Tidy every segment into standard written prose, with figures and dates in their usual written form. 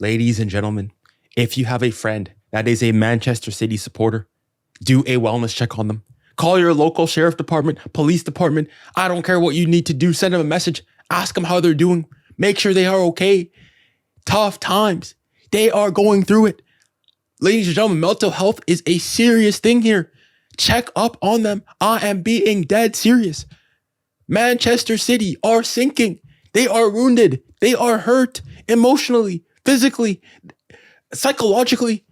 Ladies and gentlemen, if you have a friend that is a Manchester City supporter, do a wellness check on them. Call your local sheriff department, police department. I don't care what you need to do. Send them a message. Ask them how they're doing. Make sure they are okay. Tough times. They are going through it. Ladies and gentlemen, mental health is a serious thing here. Check up on them. I am being dead serious. Manchester City are sinking. They are wounded. They are hurt emotionally, physically, psychologically.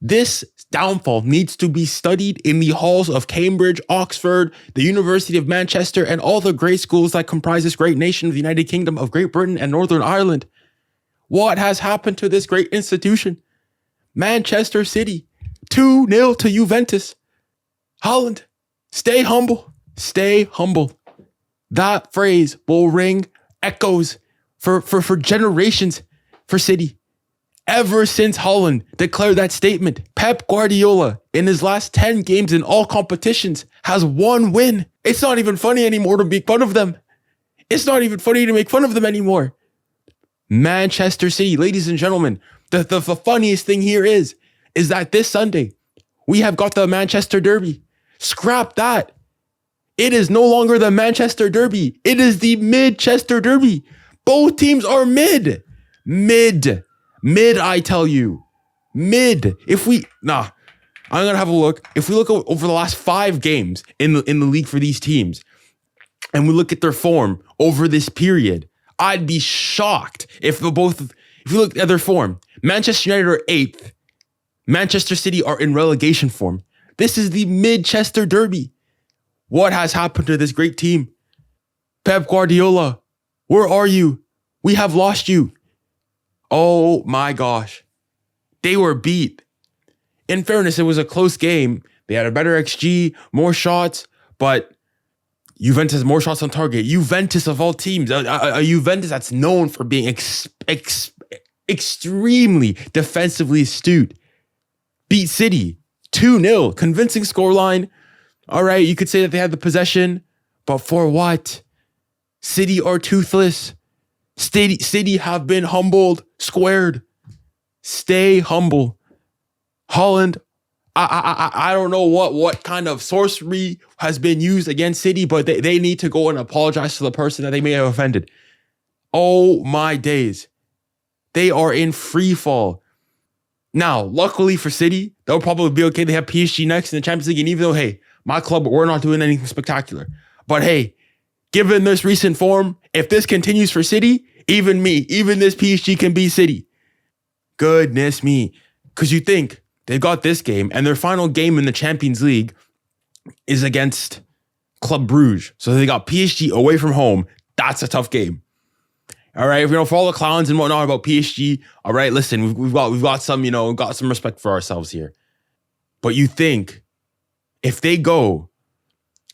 This downfall needs to be studied in the halls of Cambridge, Oxford, the University of Manchester, and all the great schools that comprise this great nation of the United Kingdom of Great Britain and Northern Ireland. What has happened to this great institution? Manchester City, 2-0 to Juventus. Haaland, stay humble. Stay humble. That phrase will ring echoes for generations for City. Ever since Haaland declared that statement, Pep Guardiola, in his last 10 games in all competitions, has 1 win. It's not even funny anymore to make fun of them. It's not even funny to make fun of them anymore. Manchester City, ladies and gentlemen, the funniest thing here is that this Sunday, we have got the Manchester Derby. Scrap that. It is no longer the Manchester Derby. It is the Midchester Derby. Both teams are mid. Mid, I tell you. Mid. I'm going to have a look. If we look over the last 5 games in the league for these teams, and we look at their form over this period, I'd be shocked if you look at their form. Manchester United are 8th. Manchester City are in relegation form. This is the Midchester Derby. What has happened to this great team? Pep Guardiola, where are you? We have lost you. Oh my gosh. They were beat. In fairness, it was a close game. They had a better XG, more shots, but Juventus has more shots on target. Juventus of all teams, a Juventus that's known for being extremely defensively astute, beat City 2-0, convincing scoreline. All right, you could say that they had the possession, but for what? City are toothless. City have been humbled, squared. Stay humble. Haaland, I don't know what kind of sorcery has been used against City, but they need to go and apologize to the person that they may have offended. Oh my days. They are in free fall. Now, luckily for City, they'll probably be okay. They have PSG next in the Champions League, and even though, hey, my club, we're not doing anything spectacular. But hey, given this recent form, if this continues for City, even this PSG can beat City. Goodness me. Because you think they've got this game, and their final game in the Champions League is against Club Brugge. So they got PSG away from home. That's a tough game. All right, for all the clowns and whatnot about PSG, all right, listen, we've got some, got some respect for ourselves here. But you think if they go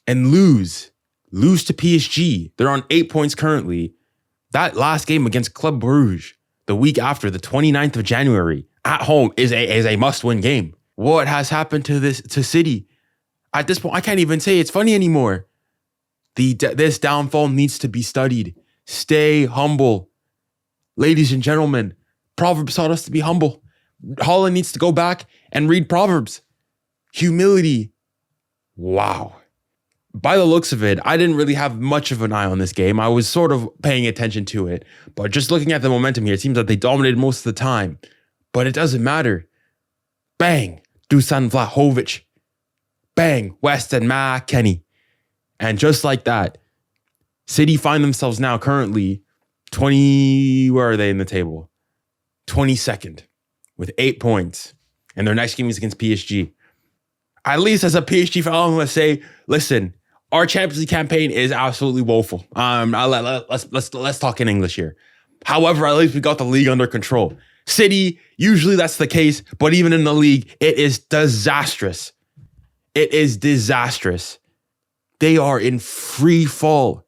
and lose to PSG, they're on 8 points currently. That last game against Club Brugge, the week after, the 29th of January, at home is a must-win game. What has happened to City? At this point, I can't even say it's funny anymore. This downfall needs to be studied. Stay humble. Ladies and gentlemen, Proverbs taught us to be humble. Haaland needs to go back and read Proverbs. Humility. Wow. By the looks of it, I didn't really have much of an eye on this game. I was sort of paying attention to it. But just looking at the momentum here, it seems that they dominated most of the time. But it doesn't matter. Bang. Dusan Vlahovic. Bang. Weston McKennie. And just like that, City find themselves now currently 20, where are they in the table? 22nd with 8 points. And their next game is against PSG. At least as a PSG fan, I'm going to say, listen, our Champions League campaign is absolutely woeful. Let's talk in English here. However, at least we got the league under control. City, usually that's the case, but even in the league, it is disastrous. It is disastrous. They are in free fall.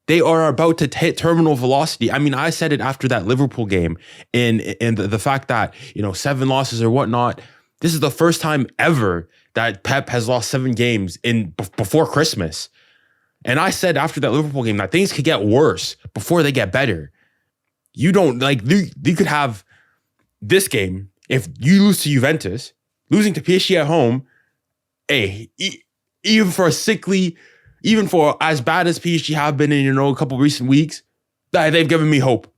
They are about to hit terminal velocity. I mean, I said it after that Liverpool game in the fact that, 7 losses or whatnot. This is the first time ever that Pep has lost 7 games before Christmas. And I said after that Liverpool game that things could get worse before they get better. You don't you could have this game, if you lose to Juventus, losing to PSG at home, hey, even for as bad as PSG have been in, a couple recent weeks, they've given me hope.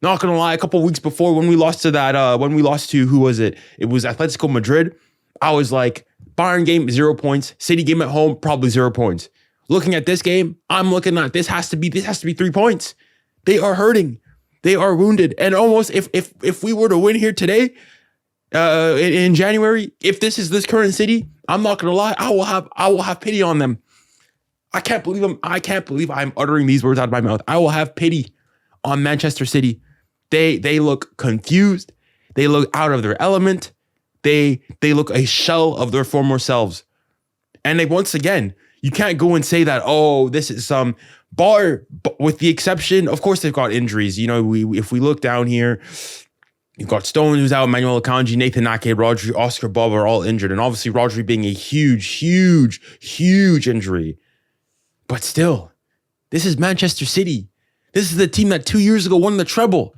Not gonna lie, a couple weeks before when we lost to who was it? It was Atletico Madrid. I was like, Bayern game, 0 points. City game at home, probably 0 points. Looking at this game, I'm looking at this has to be 3 points. They are hurting. They are wounded. And almost if we were to win here today, in January, if this is this current City, I'm not gonna lie, I will have pity on them. I can't believe I'm uttering these words out of my mouth. I will have pity on Manchester City. They look confused. They look out of their element. They look a shell of their former selves. And once again, you can't go and say that, oh, this is some bar, with the exception, of course, they've got injuries. If we look down here, you've got Stones who's out, Manuel Akanji, Nathan Ake, Rodri, Oscar Bob are all injured. And obviously Rodri being a huge injury. But still, this is Manchester City. This is the team that 2 years ago won the treble,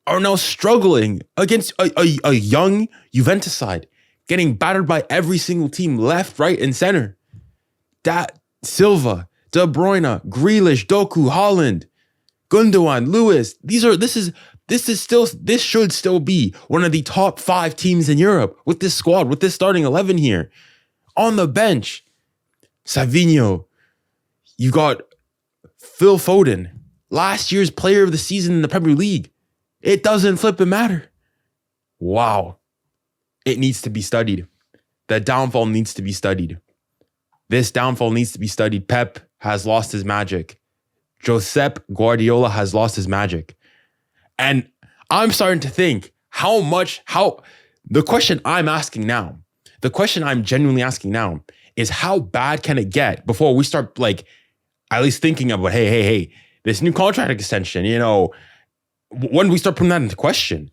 are now struggling against a young Juventus side, getting battered by every single team, left, right, and center. Silva, De Bruyne, Grealish, Doku, Haaland, Gundogan, Lewis. This should still be one of the top 5 teams in Europe with this squad, with this starting 11 here. On the bench, Savinho. You got Phil Foden, last year's player of the season in the Premier League. It doesn't flip and matter. Wow. It needs to be studied. The downfall needs to be studied. This downfall needs to be studied. Pep has lost his magic. Josep Guardiola has lost his magic. And I'm starting to think the question I'm genuinely asking now is how bad can it get before we start at least thinking about, hey, this new contract extension, when we start putting that into question.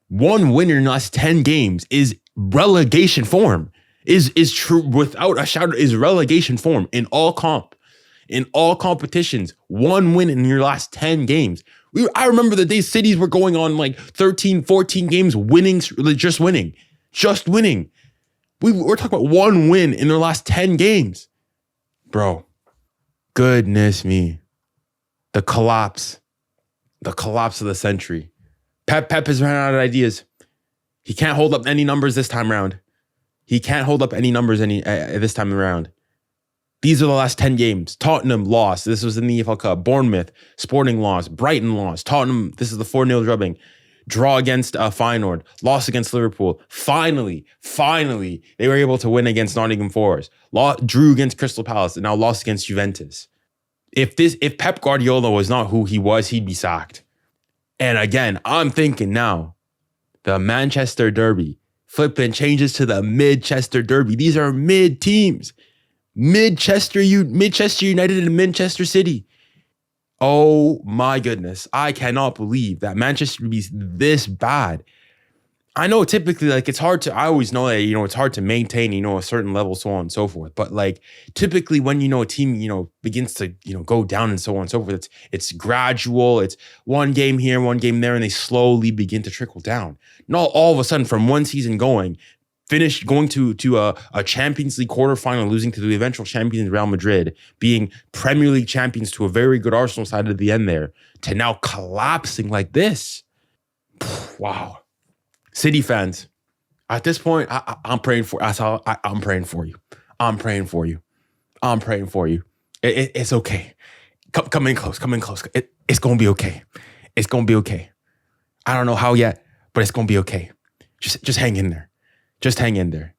One win in the last 10 games is relegation form. Is true without a shadow, is relegation form in all competitions. One win in your last 10 games. I remember the days cities were going on 13, 14 games winning, just winning. We're talking about one win in their last 10 games. Bro, goodness me. The collapse of the century. Pep has run out of ideas. He can't hold up any numbers this time around. This time around. These are the last 10 games. Tottenham lost. This was in the EFL Cup. Bournemouth, Sporting lost. Brighton lost. Tottenham, this is the 4-0 drubbing. Draw against Feyenoord. Loss against Liverpool. Finally, they were able to win against Nottingham Forest. Drew against Crystal Palace and now lost against Juventus. If Pep Guardiola was not who he was, he'd be sacked. And again, I'm thinking now, the Manchester Derby flipping changes to the Mid-Chester Derby. These are mid teams. Manchester United and Manchester City. Oh my goodness. I cannot believe that Manchester would be this bad. I know typically it's hard to, I always know that, it's hard to maintain, a certain level, so on and so forth. But typically when, a team, begins to, go down and so on and so forth, it's gradual. It's one game here, one game there, and they slowly begin to trickle down. Not all of a sudden from one season going to a Champions League quarterfinal, losing to the eventual champions Real Madrid, being Premier League champions to a very good Arsenal side at the end there, to now collapsing like this. Wow. City fans, at this point, I'm praying for. I'm praying for you. I'm praying for you. It's okay. Come in close. It's gonna be okay. It's gonna be okay. I don't know how yet, but it's gonna be okay. Just hang in there. Just hang in there.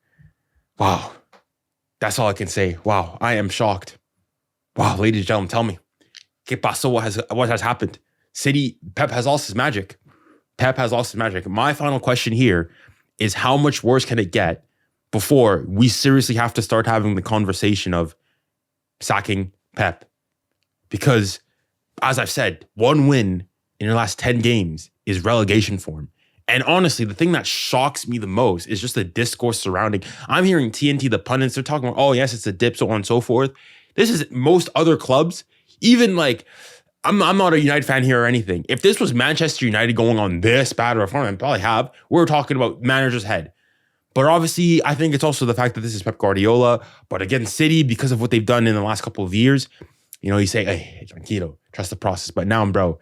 Wow, that's all I can say. Wow, I am shocked. Wow, ladies and gentlemen, tell me, ¿qué pasó? What has happened? City, Pep has lost his magic. My final question here is, how much worse can it get before we seriously have to start having the conversation of sacking Pep? Because, as I've said, one win in your last 10 games is relegation form. And honestly, the thing that shocks me the most is just the discourse surrounding. I'm hearing TNT, the pundits, they're talking about, oh yes, it's a dip, so on and so forth. This is most other clubs, even I'm not a United fan here or anything. If this was Manchester United going on this bad of a form, I probably have. We're talking about manager's head. But obviously, I think it's also the fact that this is Pep Guardiola. But again, City, because of what they've done in the last couple of years, you know, you say, hey, tranquilo, trust the process. But now, bro,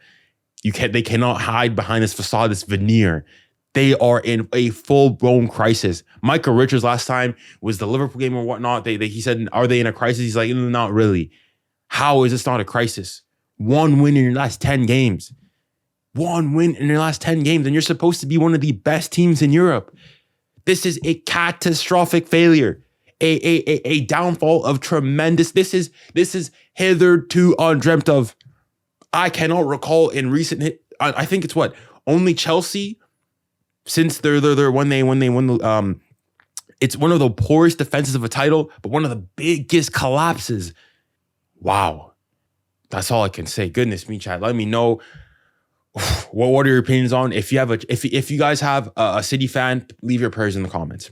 they cannot hide behind this facade, this veneer. They are in a full-blown crisis. Michael Richards last time was the Liverpool game or whatnot. He said, are they in a crisis? He's like, not really. How is this not a crisis? One win in your last 10 games. One win in your last 10 games. And you're supposed to be one of the best teams in Europe. This is a catastrophic failure. A downfall of tremendous. This is hitherto undreamt of. I cannot recall in recent I think it's only Chelsea since they're when they won the it's one of the poorest defenses of a title, but one of the biggest collapses. Wow. That's all I can say. Goodness me, chat. Let me know what are your opinions on. If you guys have a City fan, leave your prayers in the comments.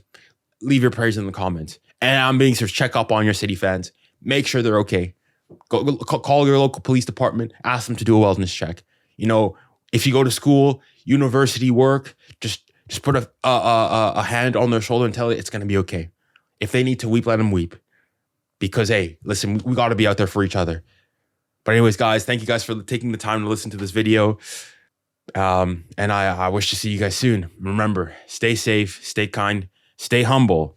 Leave your prayers in the comments. And I'm being serious. Check up on your City fans. Make sure they're okay. Go call your local police department. Ask them to do a wellness check. You know, if you go to school, university, work, just put a hand on their shoulder and tell it it's going to be okay. If they need to weep, let them weep. Because, hey, listen, we got to be out there for each other. But anyways, guys, thank you guys for taking the time to listen to this video. And I wish to see you guys soon. Remember, stay safe, stay kind, stay humble,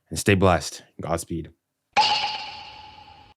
and stay blessed. Godspeed.